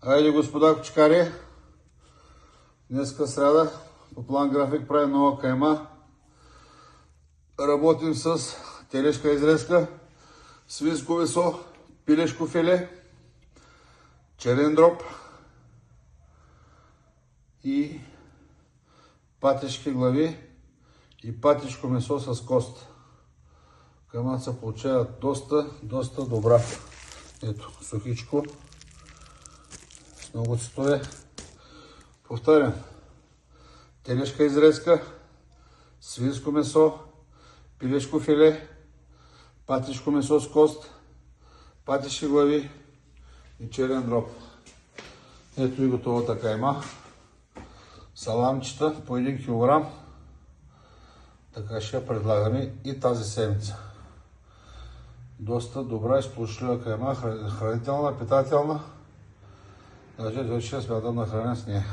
Хайде, господа кочкари, днеска сряда, по план график правим нова кайма. Работим с телешка изрезка, свинско месо, пилешко филе, черен дроб и патешки глави и патешко месо с кост. Каймата се получава доста добра. Ето, сухичко. С много цветове. Повтарям. Телешка изрезка, свинско месо, пилешко филе, патешко месо с кост, патешки глави и черен дроб. Ето и готовата кайма. Саламчета по 1 кг. Така ще я предлагаме и тази седмица. Доста добра и сполучлива кайма, хранителна, питателна. Даже вече смятам да храня с нея.